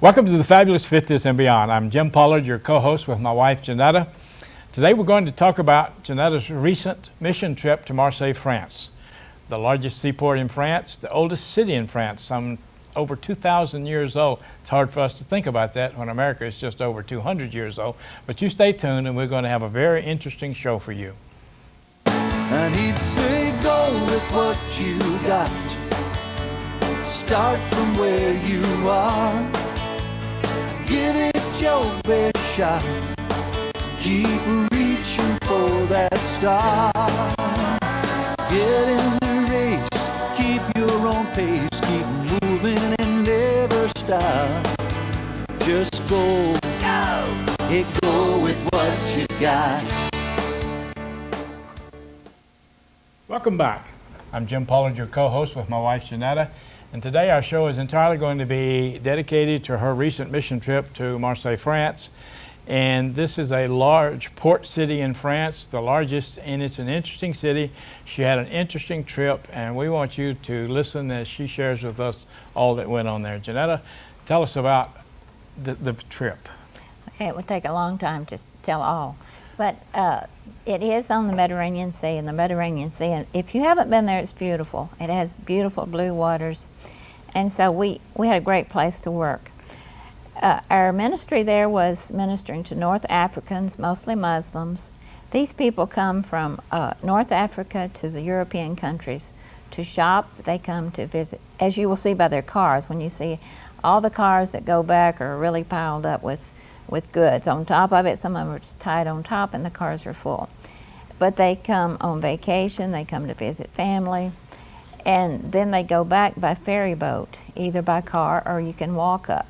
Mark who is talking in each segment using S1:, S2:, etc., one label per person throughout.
S1: Welcome to the Fabulous 50s and beyond. I'm Jim Pollard, your co-host with my wife, Jeanette. Today we're going to talk about Jeanette's recent mission trip to Marseille, France, the largest seaport in France, the oldest city in France, some over 2,000 years old. It's hard for us to think about that when America is just over 200 years old. But you stay tuned and we're going to have a very interesting show for you.
S2: And he'd say, go with what you got. Start from where you are. Give it your best shot. Keep reaching for that star. Get in the race. Keep your own pace. Keep moving and never stop. Just go. Go with what you got.
S1: Welcome back. I'm Jim Pollard, your co-host with my wife, Jeanette. And today our show is entirely going to be dedicated to her recent mission trip to Marseille, France. And this is a large port city in France, the largest, and it's an interesting city. She had an interesting trip, and we want you to listen as she shares with us all that went on there. Jeanette, tell us about the trip.
S3: Okay, it would take a long time to tell all. But it is on the Mediterranean Sea, and the Mediterranean Sea, and if you haven't been there, it's beautiful. It has beautiful blue waters, and so we had a great place to work. Our ministry there was ministering to North Africans, mostly Muslims. These people come from North Africa to the European countries to shop. They come to visit, as you will see by their cars. When you see all the cars that go back are really piled up with goods on top of it. Some of them are just tied on top and the cars are full. But they come on vacation, they come to visit family, and then they go back by ferry boat, either by car or you can walk up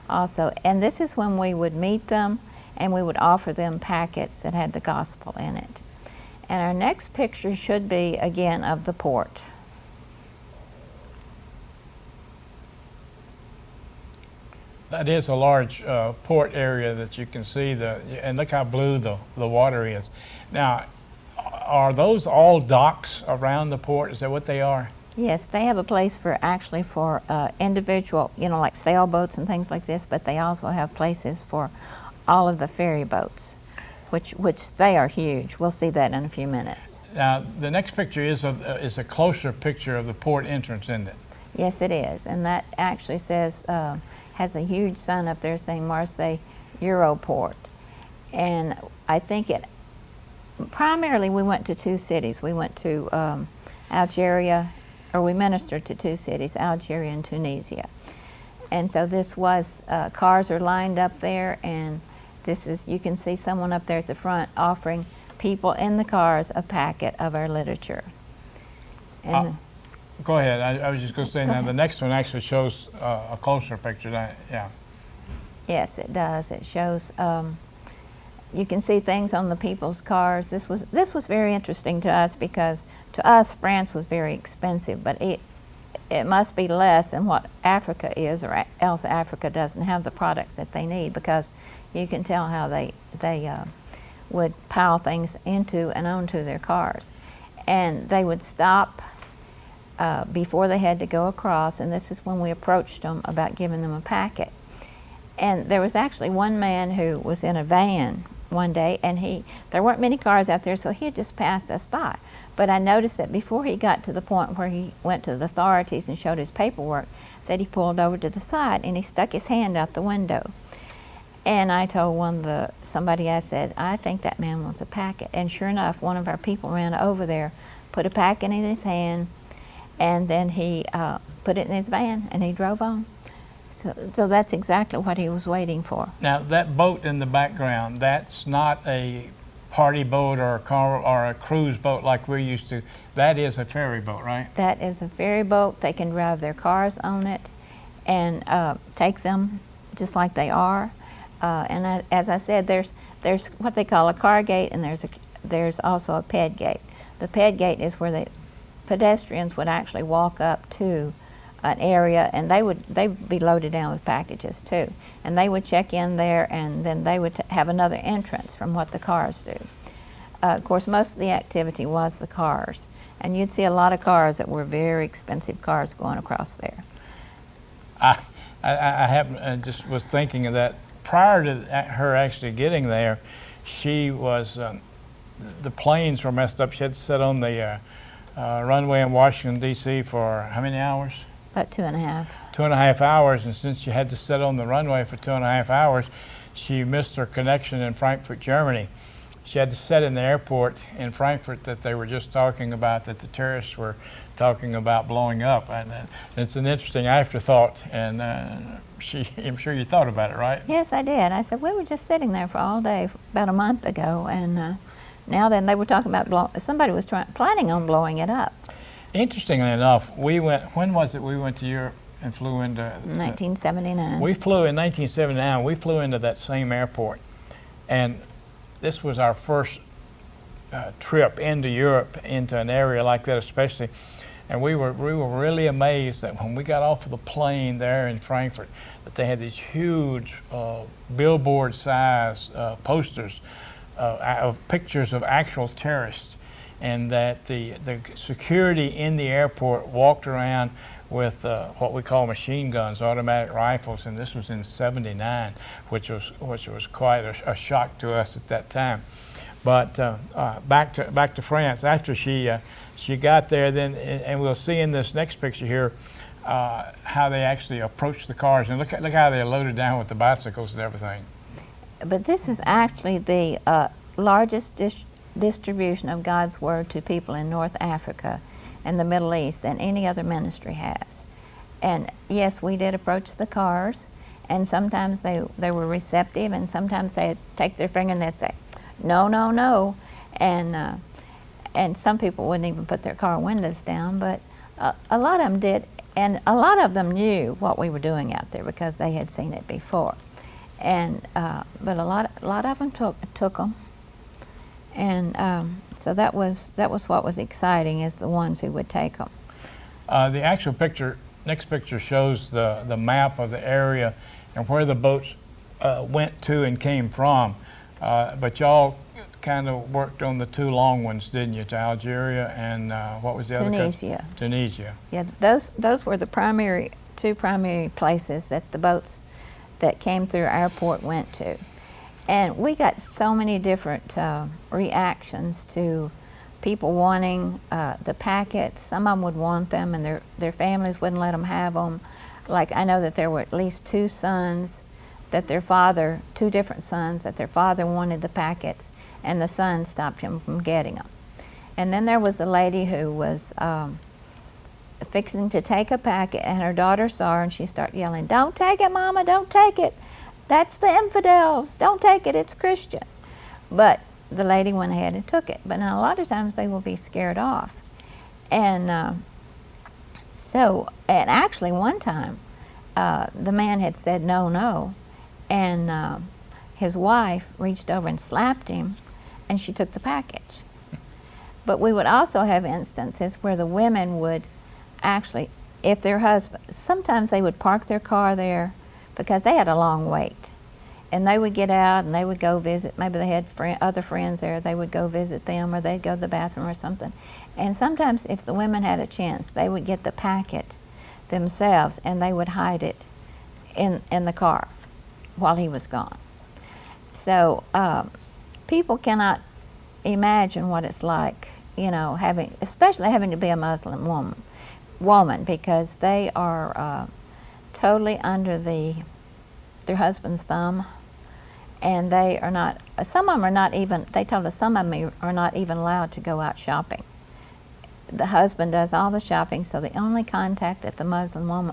S3: also. And this is when we would meet them and we would offer them packets that had the gospel in it. And our next picture should be, again, of the port.
S1: That is a large port area that you can see, and look how blue the water is. Now, are those all docks around the port? Is that what they are?
S3: Yes, they have a place for individual, like sailboats and things like this, but they also have places for all of the ferry boats, which they are huge. We'll see that in a few minutes.
S1: Now, the next picture is a closer picture of the port entrance, isn't it?
S3: Yes, it is, and that actually says, has a huge sign up there saying Marseille Europort. And I think primarily we went to two cities. We went to Algeria, or we ministered to two cities, Algeria and Tunisia. And so this was, cars are lined up there, and this is, you can see someone up there at the front offering people in the cars a packet of our literature. And
S1: go ahead. I was just going to say, now the next one actually shows a closer picture. Yeah.
S3: Yes, it does. It shows, you can see things on the people's cars. This was very interesting to us because to us France was very expensive, but it must be less than what Africa is, or else Africa doesn't have the products that they need, because you can tell how they would pile things into and onto their cars. And they would stop before they had to go across, and this is when we approached them about giving them a packet. And there was actually one man who was in a van one day, and there weren't many cars out there, so he had just passed us by. But I noticed that before he got to the point where he went to the authorities and showed his paperwork, that he pulled over to the side and he stuck his hand out the window. And I told somebody, I said, I think that man wants a packet. And sure enough, one of our people ran over there, put a packet in his hand, and then he put it in his van and he drove on. So that's exactly what he was waiting for.
S1: Now, that boat in the background, that's not a party boat or a car or a cruise boat like we're used to. That is a ferry boat, right?
S3: That is a ferry boat. They can drive their cars on it and take them just like they are. And as I said, there's what they call a car gate, and there's also a ped gate. The ped gate is where the pedestrians would actually walk up to an area, and they'd be loaded down with packages too, and they would check in there, and then they would have another entrance from what the cars do. Of course, most of the activity was the cars, and you'd see a lot of cars that were very expensive cars going across there.
S1: I just was thinking of that. Prior to her actually getting there, she was, the planes were messed up. She had to sit on the runway in Washington, D.C. for how many hours?
S3: About 2.5.
S1: 2.5 hours, and since she had to sit on the runway for 2.5 hours, she missed her connection in Frankfurt, Germany. She had to sit in the airport in Frankfurt that they were just talking about, that the terrorists were talking about blowing up. And it's an interesting afterthought, and I'm sure you thought about it, right?
S3: Yes, I did. I said, we were just sitting there for all day about a month ago, and now then they were talking about somebody was planning on blowing it up.
S1: Interestingly enough, we went, when was it we went to Europe and flew into?
S3: 1979.
S1: We flew in 1979, we flew into that same airport. And this was our first trip into Europe, into an area like that especially. And we were really amazed that when we got off of the plane there in Frankfurt, that they had these huge billboard-size posters of pictures of actual terrorists, and that the security in the airport walked around with what we call machine guns, automatic rifles, and this was in '79, which was quite a shock to us at that time. But back to France. After she got there, then, and we'll see in this next picture here how they actually approached the cars, and look how they loaded down with the bicycles and everything.
S3: But this is actually the largest distribution of God's Word to people in North Africa and the Middle East than any other ministry has. And yes, we did approach the cars, and sometimes they were receptive, and sometimes they'd take their finger and they'd say, no, no, no. And some people wouldn't even put their car windows down, but a lot of them did, and a lot of them knew what we were doing out there because they had seen it before. And but a lot of them took them. And so that was what was exciting, is the ones who would take them.
S1: The actual picture, next picture, shows the map of the area and where the boats went to and came from. But y'all kind of worked on the two long ones, didn't you? To Algeria and what was the other country?
S3: Tunisia.
S1: Tunisia.
S3: Yeah, those were the two primary places that the boats that came through our port went to. And we got so many different reactions to people wanting the packets. Some of them would want them, and their families wouldn't let them have them. Like, I know that there were at least two different sons that their father wanted the packets, and the son stopped him from getting them. And then there was a lady who was fixing to take a packet, and her daughter saw her, and she started yelling, "Don't take it, Mama, don't take it. That's the infidels. Don't take it, it's Christian." But the lady went ahead and took it. But now a lot of times they will be scared off. And and actually one time, the man had said no, no, and his wife reached over and slapped him, and she took the package. But we would also have instances where the women would actually, if their husband, sometimes they would park their car there because they had a long wait. And they would get out and they would go visit, maybe they had other friends there, they would go visit them, or they'd go to the bathroom or something. And sometimes if the women had a chance, they would get the packet themselves and they would hide it in the car while he was gone. So people cannot imagine what it's like, you know, especially having to be a Muslim woman, because they are totally under their husband's thumb, and they are not, some of them are not even, they told us some of them are not even allowed to go out shopping. The husband does all the shopping, so the only contact that the Muslim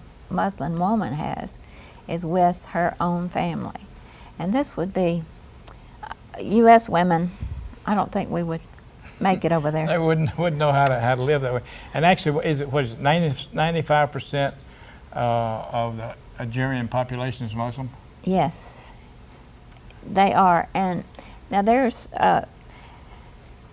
S3: woman has is with her own family. And this would be, U.S. women, I don't think we would make it over there.
S1: They wouldn't know how to live that way. And actually, what is it 95% of the Algerian population is Muslim?
S3: Yes, they are. And now there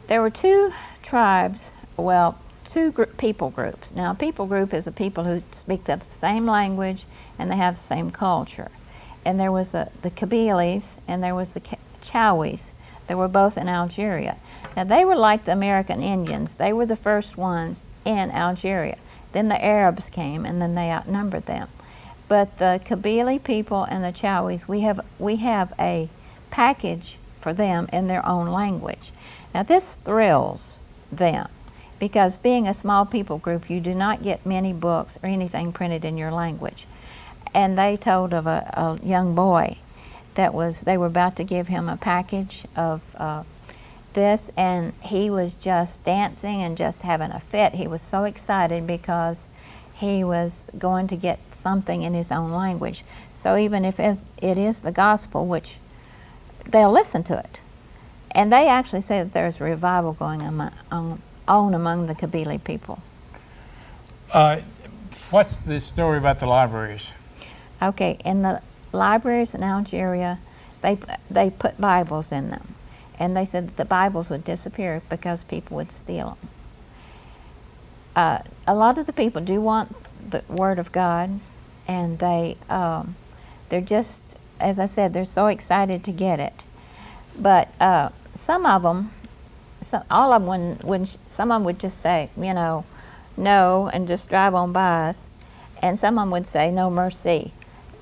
S3: were two tribes, well, two people groups. Now a people group is a people who speak the same language and they have the same culture. And there was the Kabyles and there was the Chawis. They were both in Algeria. Now they were like the American Indians. They were the first ones in Algeria. Then the Arabs came and then they outnumbered them. But the Kabyle people and the Chowis, we have a package for them in their own language. Now this thrills them, because being a small people group, you do not get many books or anything printed in your language. And they told of a young boy they were about to give him a package of this, and he was just dancing and just having a fit. He was so excited because he was going to get something in his own language. So even if it is the gospel, which they'll listen to it. And they actually say that there's a revival going on among the Kabyle people.
S1: What's the story about the libraries?
S3: Okay, in the libraries in Algeria, they put Bibles in them. And they said that the Bibles would disappear because people would steal them. A lot of the people do want the Word of God, and they're just, as I said, they're so excited to get it. But some of them, all of them, some of them would just say, no, and just drive on by us. And some of them would say, no mercy,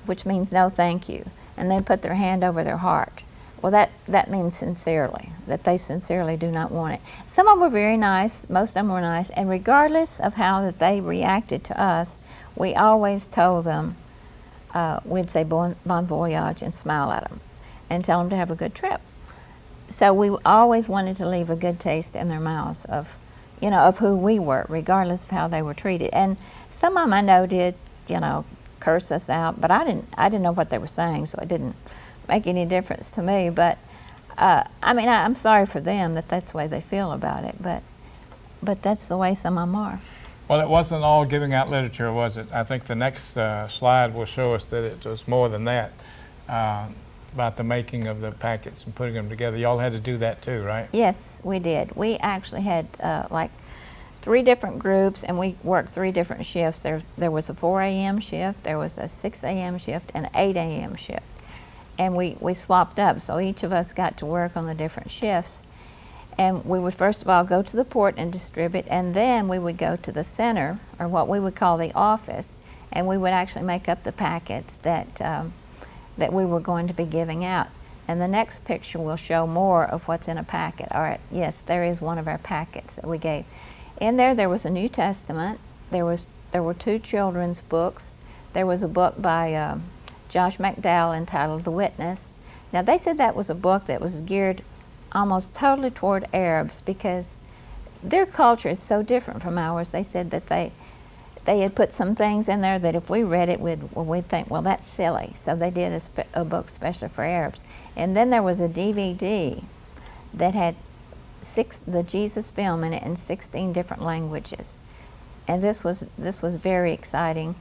S3: which means no thank you. And they put their hand over their heart. Well, that means sincerely, that they sincerely do not want it. Some of them were very nice, most of them were nice, and regardless of how that they reacted to us, we always told them, we'd say bon voyage and smile at them and tell them to have a good trip. So we always wanted to leave a good taste in their mouths of who we were, regardless of how they were treated. And some of them I know did, curse us out, but I didn't know what they were saying, so it didn't make any difference to me. But I'm sorry for them that that's the way they feel about it, but that's the way some of them are.
S1: Well, it wasn't all giving out literature, was it? I think the next slide will show us that it was more than that, about the making of the packets and putting them together. Y'all had to do that too, right?
S3: Yes, we did. We actually had like 3 different groups, and we worked 3 different shifts. There was a 4 a.m. shift, there was a 6 a.m. shift, and an 8 a.m. shift. And we swapped up, so each of us got to work on the different shifts. And we would first of all go to the port and distribute, and then we would go to the center, or what we would call the office, and we would actually make up the packets that we were going to be giving out. And the next picture will show more of what's in a packet. All right, yes, there is one of our packets that we gave. In there was a New Testament. There were 2 children's books. There was a book by Josh McDowell entitled The Witness. Now they said that was a book that was geared almost totally toward Arabs, because their culture is so different from ours. They said that they had put some things in there that if we read it, we'd think, well, that's silly. So they did a book especially for Arabs. And then there was a DVD that had the Jesus film in it in 16 different languages. And this was very exciting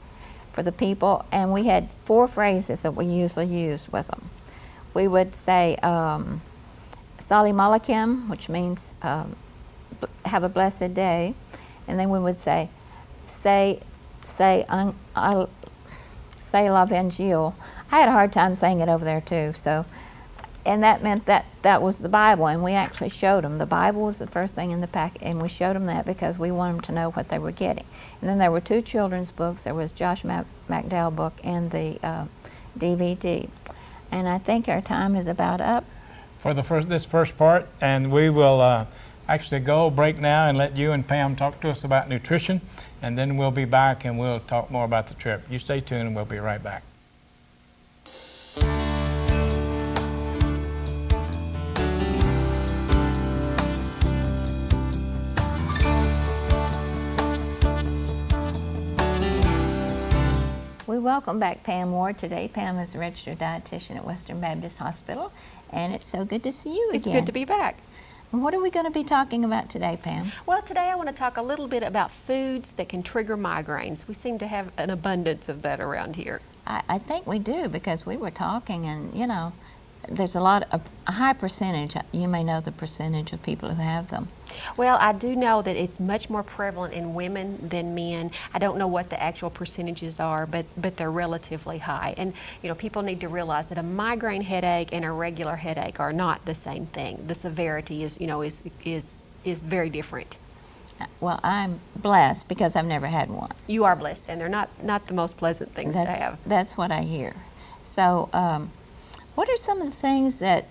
S3: for the people. And we had 4 phrases that we usually used with them. We would say, Salim Alaikum, which means have a blessed day. And then we would say l'Evangile. I had a hard time saying it over there too. So, and that meant that was the Bible, and we actually showed them. The Bible was the first thing in the packet, and we showed them that because we wanted them to know what they were getting. And then there were 2 children's books. There was Josh McDowell book and the DVD. And I think our time is about up
S1: For this first part, and we will actually go break now and let you and Pam talk to us about nutrition, and then we'll be back and we'll talk more about the trip. You stay tuned and we'll be right back.
S3: We welcome back Pam Ward today. Pam is a registered dietitian at Western Baptist Hospital, and it's so good to see you again.
S4: It's good to be back.
S3: And what are we going to be talking about today, Pam?
S4: Well, today I want to talk a little bit about foods that can trigger migraines. We seem to have an abundance of that around here.
S3: I think we do, because we were talking, and there's a high percentage. You may know the percentage of people who have them.
S4: Well, I do know that it's much more prevalent in women than men. I don't know what the actual percentages are, but they're relatively high. And people need to realize that a migraine headache and a regular headache are not the same thing. The severity is very different.
S3: Well, I'm blessed because I've never had one.
S4: You are blessed, and they're not the most pleasant things to have.
S3: That's what I hear. So, what are some of the things that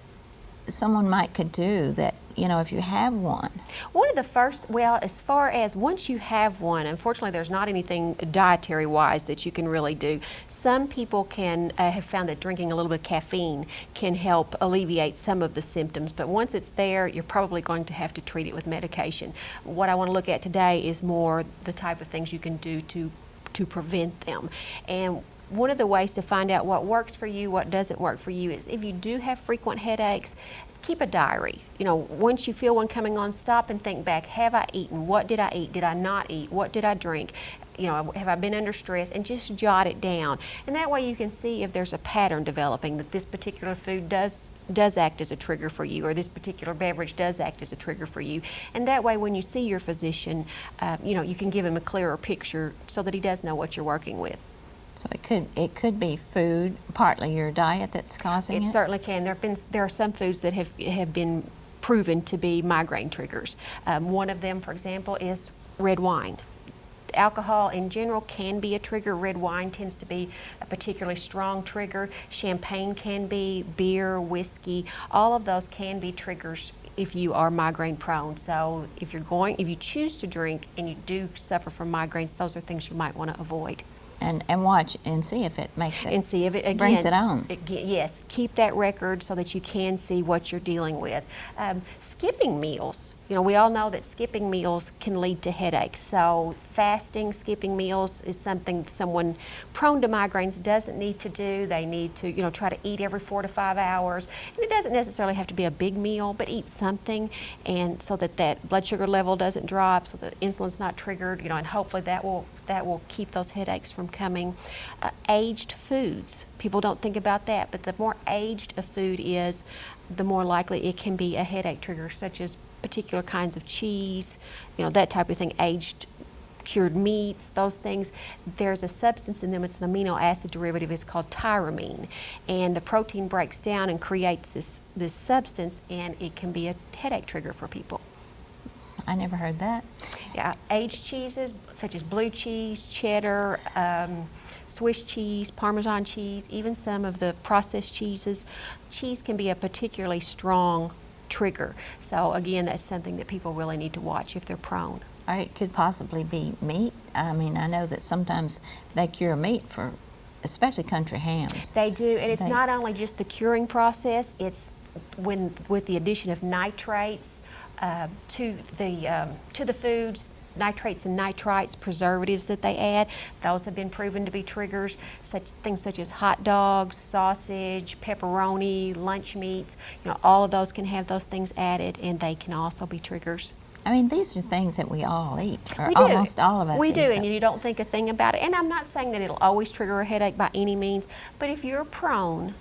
S3: someone could do that, if you have one?
S4: One of the first, well, as far as once you have one, unfortunately there's not anything dietary wise that you can really do. Some people can have found that drinking a little bit of caffeine can help alleviate some of the symptoms, but once it's there, you're probably going to have to treat it with medication. What I want to look at today is more the type of things you can do to prevent them. And one of the ways to find out what works for you, what doesn't work for you, is if you do have frequent headaches, keep a diary. Once you feel one coming on, stop and think back. Have I eaten? What did I eat? Did I not eat? What did I drink? Have I been under stress? And just jot it down. And that way you can see if there's a pattern developing, that this particular food does act as a trigger for you, or this particular beverage does act as a trigger for you. And that way when you see your physician, you can give him a clearer picture so that he does know what you're working with.
S3: So it could be food, partly your diet, that's causing it?
S4: It certainly can. There are some foods that have been proven to be migraine triggers. One of them, for example, is red wine. Alcohol in general can be a trigger. Red wine tends to be a particularly strong trigger. Champagne can be, beer, whiskey, all of those can be triggers if you are migraine prone. So if you choose to drink and you do suffer from migraines, those are things you might want to avoid.
S3: And watch and see if it makes it,
S4: and see if it again,
S3: brings it on.
S4: Yes, keep that record so that you can see what you're dealing with. Skipping meals. We all know that skipping meals can lead to headaches. So fasting, skipping meals is something someone prone to migraines doesn't need to do. They need to, try to eat every 4 to 5 hours. And it doesn't necessarily have to be a big meal, but eat something, and so that blood sugar level doesn't drop, so that insulin's not triggered, and hopefully that will keep those headaches from coming. Aged foods. People don't think about that, but the more aged a food is, the more likely it can be a headache trigger, such as particular kinds of cheese, that type of thing, aged cured meats, those things. There's a substance in them, it's an amino acid derivative, it's called tyramine, and the protein breaks down and creates this substance, and it can be a headache trigger for people.
S3: I never heard that.
S4: Yeah, aged cheeses such as blue cheese, cheddar, Swiss cheese, Parmesan cheese, even some of the processed cheeses. Cheese can be a particularly strong trigger. So again, that's something that people really need to watch if they're prone.
S3: Or it could possibly be meat. I mean, I know that sometimes they cure meat for, especially country hams.
S4: They do, and it's not only just the curing process, it's with the addition of nitrates to the foods, nitrates and nitrites, preservatives that they add. Those have been proven to be triggers. Things such as hot dogs, sausage, pepperoni, lunch meats, all of those can have those things added, and they can also be triggers.
S3: I mean, these are things that we all eat, or
S4: we do.
S3: Almost all of us
S4: We
S3: eat
S4: do,
S3: them.
S4: and you don't think a thing about it. And I'm not saying that it'll always trigger a headache by any means, but if you're prone,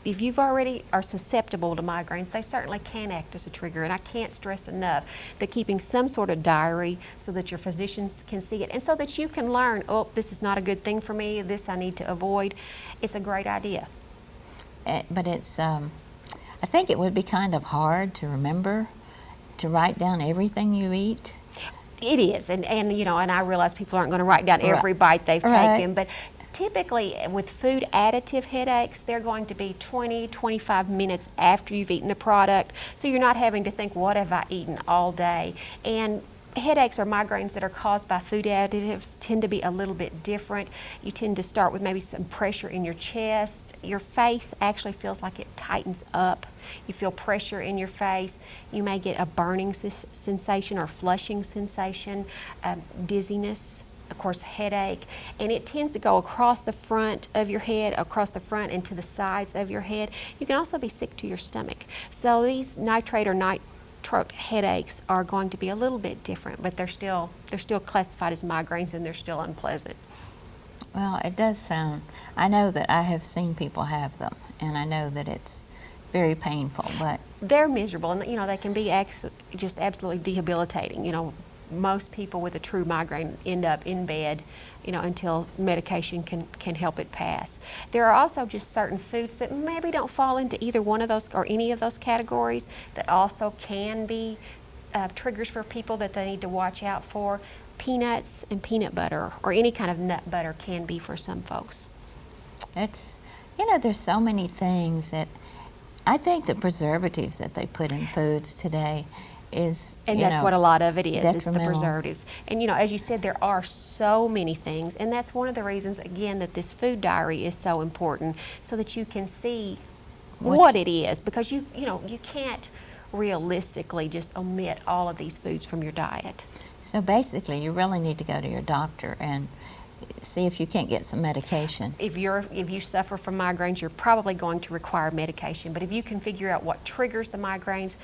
S4: if you've already are susceptible to migraines, they certainly can act as a trigger. And I can't stress enough that keeping some sort of diary so that your physicians can see it and so that you can learn, oh, this is not a good thing for me, this I need to avoid, it's a great idea.
S3: But it's, I think it would be kind of hard to remember to write down everything you eat.
S4: It is, and I realize people aren't going to write down every bite they've taken, but typically with food additive headaches, they're going to be 20-25 minutes after you've eaten the product, so you're not having to think, what have I eaten all day? And headaches or migraines that are caused by food additives tend to be a little bit different. You tend to start with maybe some pressure in your chest. Your face actually feels like it tightens up. You feel pressure in your face. You may get a burning sensation or flushing sensation, dizziness, of course, headache, and it tends to go across the front of your head, across the front and to the sides of your head. You can also be sick to your stomach. So these nitrate or nitrate headaches are going to be a little bit different, but they're still classified as migraines, and they're still unpleasant.
S3: Well, it does sound, I know that I have seen people have them, and I know that it's very painful, but
S4: they're miserable, and they can be just absolutely debilitating. Most people with a true migraine end up in bed, until medication can help it pass. There are also just certain foods that maybe don't fall into either one of those or any of those categories that also can be triggers for people that they need to watch out for, peanuts and peanut butter, or any kind of nut butter can be for some folks.
S3: It's, you know, there's so many things that I think the preservatives that they put in foods today is,
S4: And
S3: you
S4: that's
S3: know,
S4: what a lot of it is. It's the
S3: detrimental.
S4: preservatives. And you know, as you said, there are so many things, and that's one of the reasons, again, that this food diary is so important, so that you can see what it is, because you know, you can't realistically just omit all of these foods from your diet.
S3: So basically, you really need to go to your doctor and see if you can't get some medication.
S4: If you suffer from migraines, you're probably going to require medication. But if you can figure out what triggers the migraines,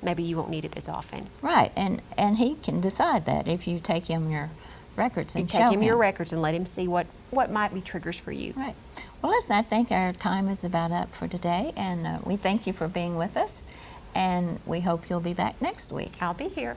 S4: maybe you won't need it as often.
S3: Right, and he can decide that if you take him your records
S4: You
S3: and
S4: take
S3: show
S4: him your records and let him see what might be triggers for you.
S3: Right. Well, listen, I think our time is about up for today, and we thank you for being with us, and we hope you'll be back next week.
S4: I'll be here.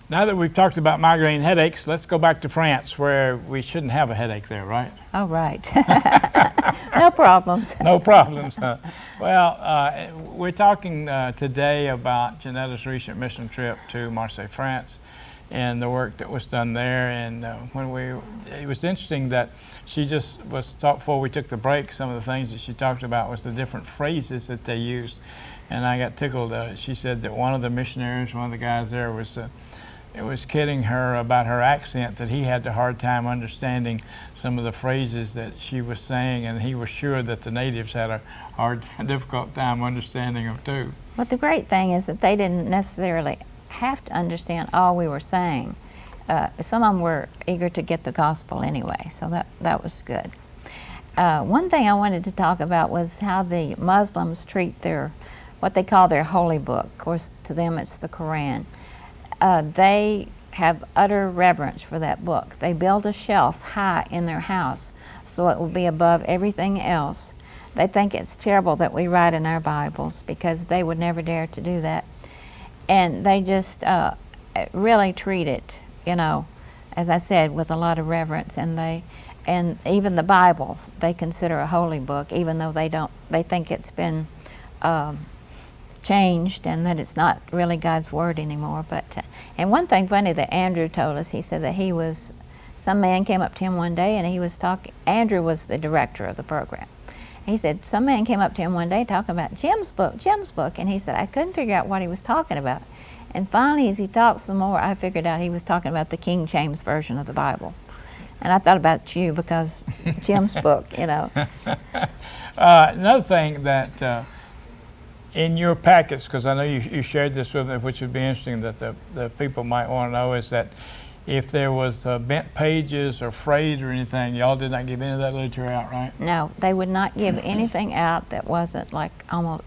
S1: Now that we've talked about migraine headaches, let's go back to France, where we shouldn't have a headache there, right?
S3: Oh, right. No problems.
S1: No problems. Huh? Well, we're talking today about Jeanetta's recent mission trip to Marseille, France, and the work that was done there. And it was interesting that she just was taught before we took the break. Some of the things that she talked about was the different phrases that they used, and I got tickled. She said that one of the missionaries, one of the guys there, was kidding her about her accent, that he had a hard time understanding some of the phrases that she was saying, and he was sure that the natives had a difficult time understanding them too.
S3: But the great thing is that they didn't necessarily have to understand all we were saying. Some of them were eager to get the gospel anyway, so that was good. One thing I wanted to talk about was how the Muslims treat what they call their holy book. Of course, to them it's the Quran. They have utter reverence for that book. They build a shelf high in their house so it will be above everything else. They think it's terrible that we write in our Bibles, because they would never dare to do that. And they just really treat it, you know, as I said, with a lot of reverence. And even the Bible they consider a holy book, even though they think it's been changed and that it's not really God's word anymore. But and one thing funny that Andrew told us, he said that some man came up to him one day and he was talking. Andrew was the director of the program. He said some man came up to him one day talking about Jim's book, and he said I couldn't figure out what he was talking about. And finally, as he talked some more, I figured out he was talking about the King James version of the Bible. And I thought about you because Jim's book, you know.
S1: Another thing that in your packets, because I know you shared this with me, which would be interesting that the people might want to know, is that if there was bent pages or phrase or anything, y'all did not give any of that literature out, right?
S3: No, they would not give anything out that wasn't like almost,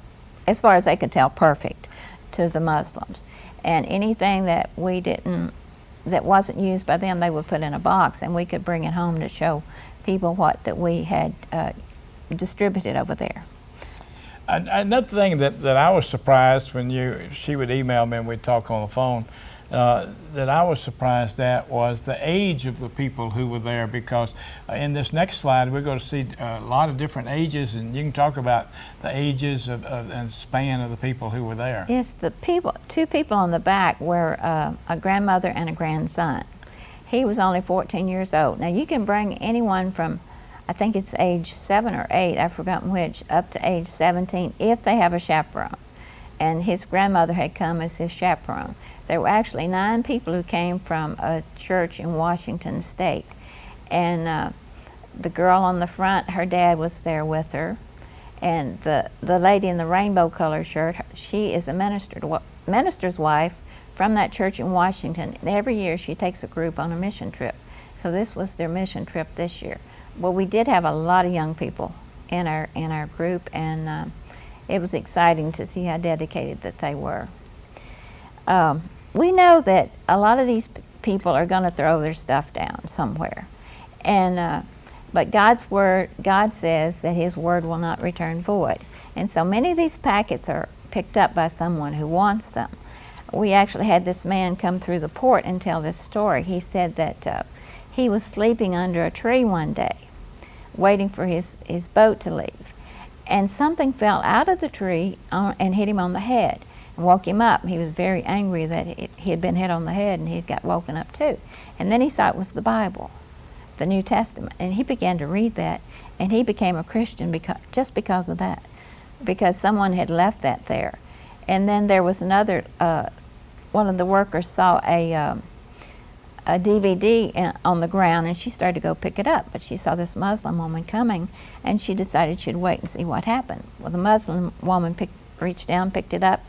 S3: as far as they could tell, perfect to the Muslims. And anything that that wasn't used by them, they would put in a box, and we could bring it home to show people that we had distributed over there.
S1: Another thing that I was surprised when she would email me and we'd talk on the phone, that I was surprised at was the age of the people who were there, because in this next slide we're going to see a lot of different ages, and you can talk about the ages and span of the people who were there.
S3: Yes, two people on the back were a grandmother and a grandson. He was only 14 years old. Now you can bring anyone from, I think it's age 7 or 8, I've forgotten which, up to age 17 if they have a chaperone. And his grandmother had come as his chaperone. There were actually 9 people who came from a church in Washington State. And the girl on the front, her dad was there with her. And the lady in the rainbow color shirt, she is a minister's wife from that church in Washington. And every year she takes a group on a mission trip. So this was their mission trip this year. Well, we did have a lot of young people in our group, and it was exciting to see how dedicated that they were. We know that a lot of these people are going to throw their stuff down somewhere, but God's word, God says that His word will not return void, and so many of these packets are picked up by someone who wants them. we actually had this man come through the port and tell this story. He said that he was sleeping under a tree one day, waiting for his boat to leave. And something fell out of the tree and hit him on the head and woke him up. He was very angry that he had been hit on the head, and he got woken up too. And then he saw it was the Bible, the New Testament, and he began to read that, and he became a Christian just because of that, because someone had left that there. And then there was another, one of the workers saw a DVD on the ground, and she started to go pick it up, but she saw this Muslim woman coming, and she decided she'd wait and see what happened. Well, the Muslim woman reached down, picked it up,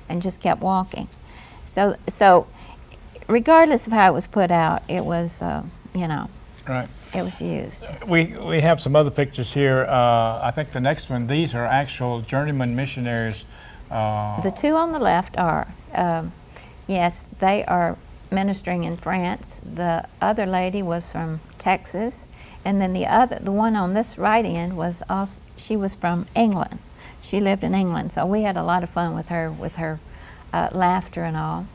S3: and just kept walking. So regardless of how it was put out, it was,
S1: Right.
S3: it was used.
S1: We have some other pictures here. I think the next one, these are actual journeyman missionaries.
S3: The two on the left are, yes, they are ministering in France. The other lady was from Texas, and then the one on this right end she was from England. She lived in England, so we had a lot of fun with her laughter and all.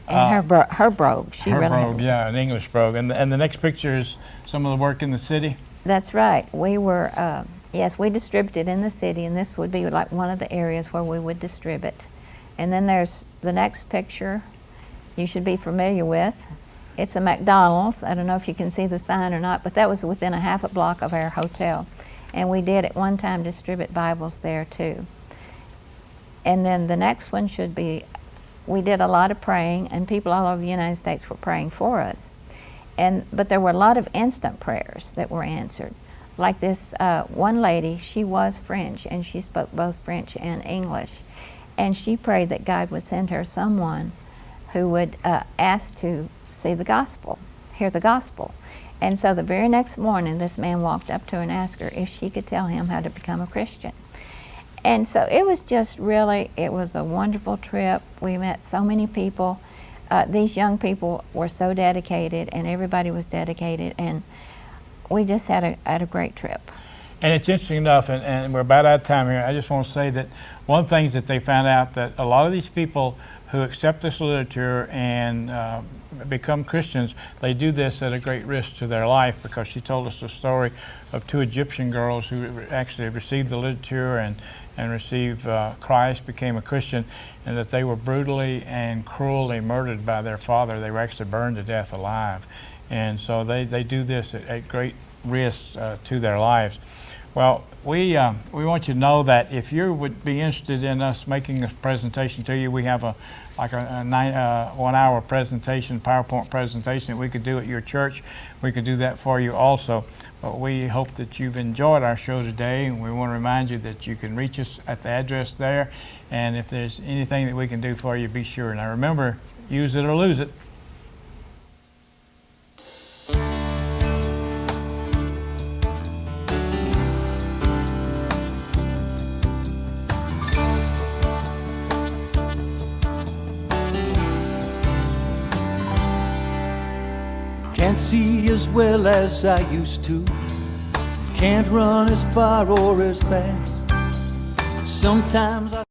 S3: And her brogue,
S1: an English brogue. And the next picture is some of the work in the city.
S3: That's right. We were, yes, we distributed in the city, and this would be like one of the areas where we would distribute. And then there's the next picture you should be familiar with. It's a McDonald's. I don't know if you can see the sign or not, but that was within a half a block of our hotel. And we did at one time distribute Bibles there too. And then the next one should be, we did a lot of praying, and people all over the United States were praying for us. But there were a lot of instant prayers that were answered. Like this one lady, she was French, and she spoke both French and English. And she prayed that God would send her someone who would ask to see the gospel, hear the gospel. And so the very next morning, this man walked up to her and asked her if she could tell him how to become a Christian. And so it was just really, it was a wonderful trip. We met so many people. These young people were so dedicated, and everybody was dedicated, and we just had a great trip.
S1: And it's interesting enough, and we're about out of time here, I just want to say that one of the things that they found out, that a lot of these people who accept this literature and become Christians, they do this at a great risk to their life, because she told us the story of two Egyptian girls who actually received the literature and received Christ, became a Christian, and that they were brutally and cruelly murdered by their father. They were actually burned to death alive. And so they do this at great risk to their lives. Well, we want you to know that if you would be interested in us making a presentation to you, we have a 1 hour presentation, PowerPoint presentation that we could do at your church. We could do that for you also. But we hope that you've enjoyed our show today, and we want to remind you that you can reach us at the address there, and if there's anything that we can do for you, be sure. Now remember, use it or lose it.
S2: Can't see as well as I used to. Can't run as far or as fast. Sometimes I